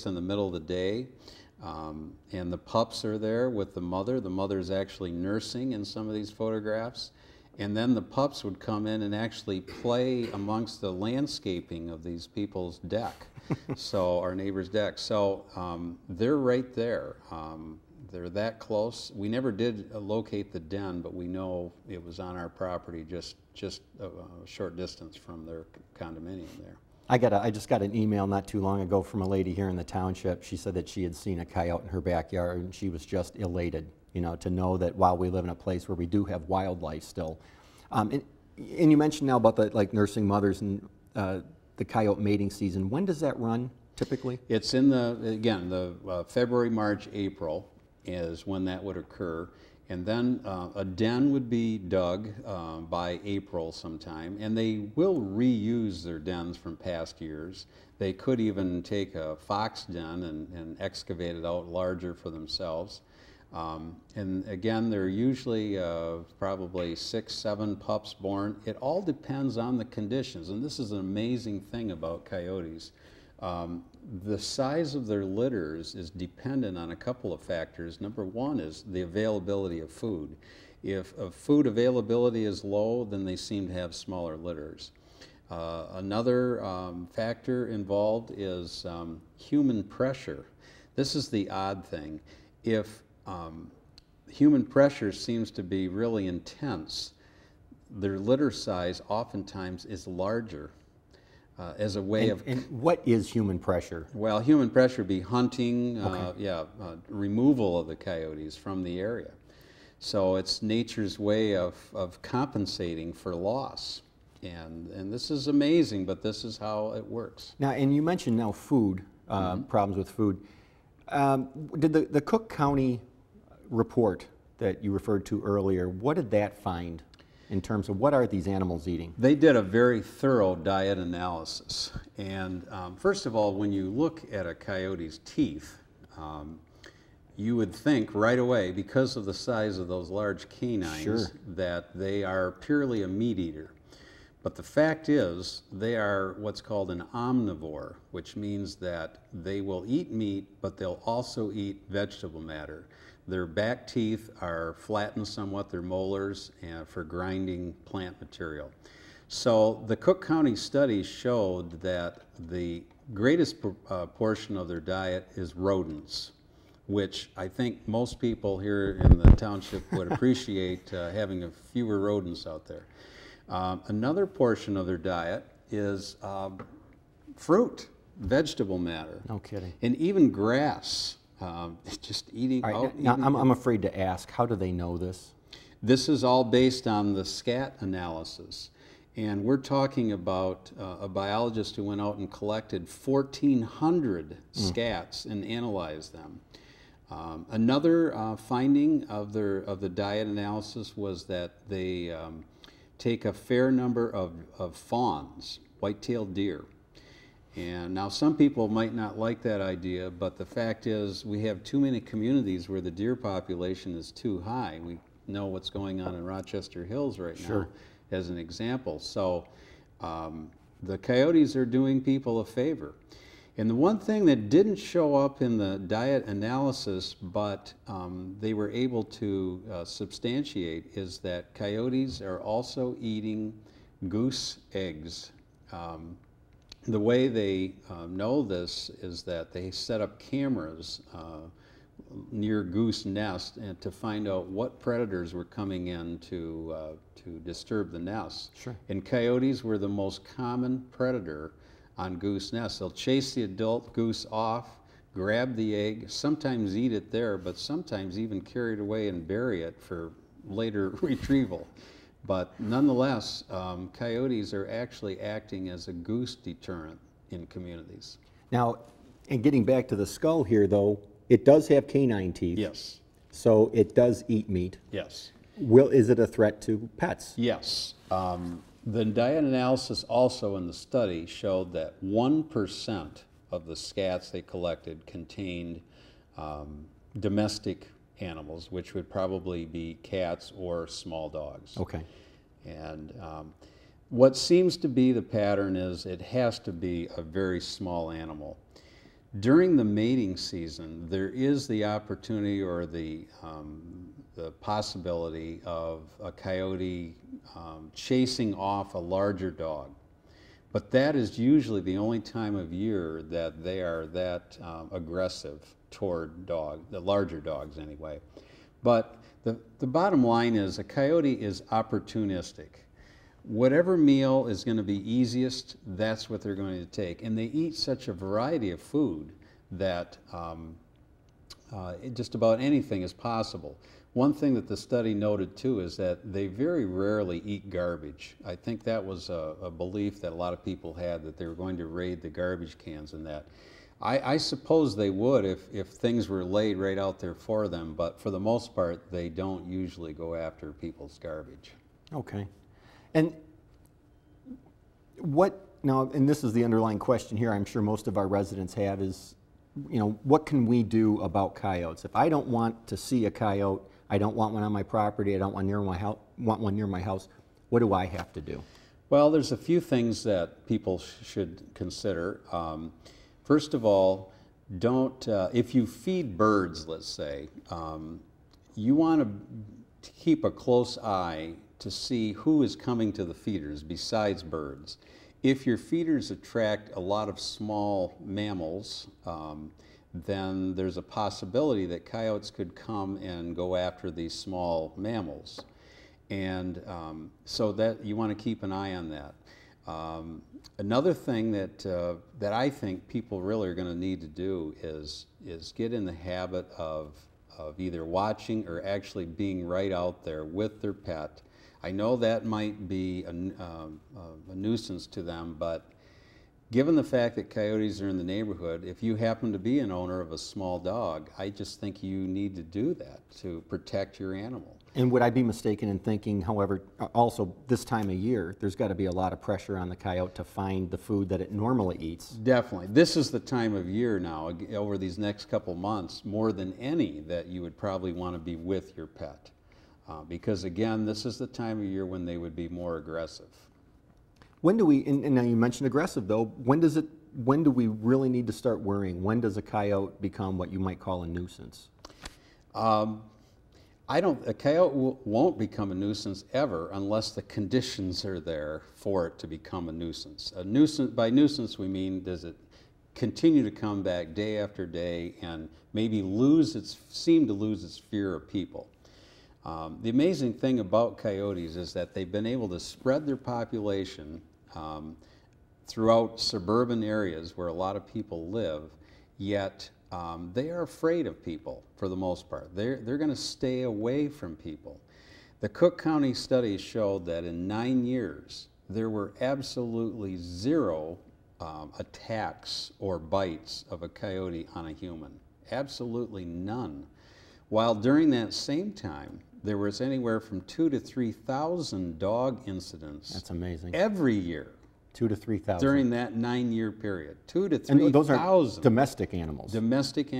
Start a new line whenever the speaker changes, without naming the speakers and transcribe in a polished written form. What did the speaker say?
in the middle of the day, and the pups are there with the mother. The mother's actually nursing in some of these photographs. And then the pups would come in and actually play amongst the landscaping of these people's deck, so our neighbor's deck. So they're right there. They're that close. We never did locate the den, but we know it was on our property, just a short distance from their condominium there.
I just got an email not too long ago from a lady here in the township. She said that she had seen a coyote in her backyard, and she was just elated, you know, to know that while we live in a place where we do have wildlife still. And you mentioned now about the nursing mothers and the coyote mating season. When does that run typically?
It's in the February, March, April is when that would occur. And then a den would be dug by April sometime, and they will reuse their dens from past years. They could even take a fox den and excavate it out larger for themselves. And again, there are usually probably 6, 7 pups born. It all depends on the conditions, and this is an amazing thing about coyotes. The size of their litters is dependent on a couple of factors. Number one is the availability of food. If food availability is low, then they seem to have smaller litters. Another factor involved is human pressure. This is the odd thing. If human pressure seems to be really intense, their litter size oftentimes is larger. As a way of...
And what is human pressure?
Well, human pressure would be hunting,
Okay.
removal of the coyotes from the area. So it's nature's way of compensating for loss. And this is amazing, but this is how it works.
Now, and you mentioned now food, problems with food. Did the Cook County report that you referred to earlier, what did that find in terms of what are these animals eating?
They did a very thorough diet analysis. And first of all, when you look at a coyote's teeth, you would think right away, because of the size of those large canines,
Sure.
that they are purely a meat eater. But the fact is, they are what's called an omnivore, which means that they will eat meat, but they'll also eat vegetable matter. Their back teeth are flattened somewhat, their molars, for grinding plant material. So the Cook County study showed that the greatest portion of their diet is rodents, which I think most people here in the township would appreciate, having fewer rodents out there. Another portion of their diet is fruit, vegetable matter.
No kidding.
And even grass. Just eating.
All right, now I'm afraid to ask, how do they know this?
This is all based on the scat analysis. And we're talking about a biologist who went out and collected 1,400 scats and analyzed them. Another finding of the diet analysis was that they take a fair number of fawns, white-tailed deer. And now some people might not like that idea, but the fact is we have too many communities where the deer population is too high. We know what's going on in Rochester Hills right
Sure.
now as an example. So the coyotes are doing people a favor. And the one thing that didn't show up in the diet analysis, but they were able to substantiate, is that coyotes are also eating goose eggs. The way they know this is that they set up cameras near goose nest and to find out what predators were coming in to disturb the nest.
Sure.
And coyotes were the most common predator on goose nests. They'll chase the adult goose off, grab the egg, sometimes eat it there, but sometimes even carry it away and bury it for later retrieval. But nonetheless, coyotes are actually acting as a goose deterrent in communities.
Now, and getting back to the skull here, though, it does have canine teeth.
Yes.
So it does eat meat.
Yes.
Is it a threat to pets?
Yes. The diet analysis also in the study showed that 1% of the scats they collected contained domestic animals, which would probably be cats or small dogs.
Okay.
And what seems to be the pattern is it has to be a very small animal. During the mating season, there is the opportunity or the possibility of a coyote chasing off a larger dog. But that is usually the only time of year that they are that aggressive toward the larger dogs anyway. But the bottom line is a coyote is opportunistic. Whatever meal is going to be easiest, that's what they're going to take. And they eat such a variety of food that just about anything is possible. One thing that the study noted too is that they very rarely eat garbage. I think that was a belief that a lot of people had, that they were going to raid the garbage cans and that. I suppose they would if things were laid right out there for them, but for the most part, they don't usually go after people's garbage.
Okay. And now, and this is the underlying question here I'm sure most of our residents have is, what can we do about coyotes? If I don't want to see a coyote, I don't want one on my property, I don't want one near my house, what do I have to do?
Well, there's a few things that people should consider. First of all, if you feed birds, let's say, you want to keep a close eye to see who is coming to the feeders besides birds. If your feeders attract a lot of small mammals, then there's a possibility that coyotes could come and go after these small mammals. And so that you want to keep an eye on that. Another thing that I think people really are going to need to do is get in the habit of either watching or actually being right out there with their pet. I know that might be a nuisance to them, but given the fact that coyotes are in the neighborhood, if you happen to be an owner of a small dog, I just think you need to do that to protect your animal.
And would I be mistaken in thinking, however, also this time of year, there's got to be a lot of pressure on the coyote to find the food that it normally eats?
Definitely. This is the time of year now, over these next couple months, more than any, that you would probably want to be with your pet. Because again, this is the time of year when they would be more aggressive.
When do we, and now you mentioned aggressive though, when do we really need to start worrying? When does a coyote become what you might call a nuisance?
A coyote won't become a nuisance ever unless the conditions are there for it to become a nuisance. By nuisance we mean, does it continue to come back day after day and maybe seem to lose its fear of people. The amazing thing about coyotes is that they've been able to spread their population throughout suburban areas where a lot of people live, yet they are afraid of people for the most part. They're going to stay away from people. The Cook County studies showed that in 9 years, there were absolutely 0 attacks or bites of a coyote on a human. Absolutely none. While during that same time, there was anywhere from 2,000 to 3,000 dog incidents.
That's amazing.
Every year.
2,000 to 3,000.
During that 9-year period. 2,000 to 3,000.
And those are domestic animals.
Domestic animals.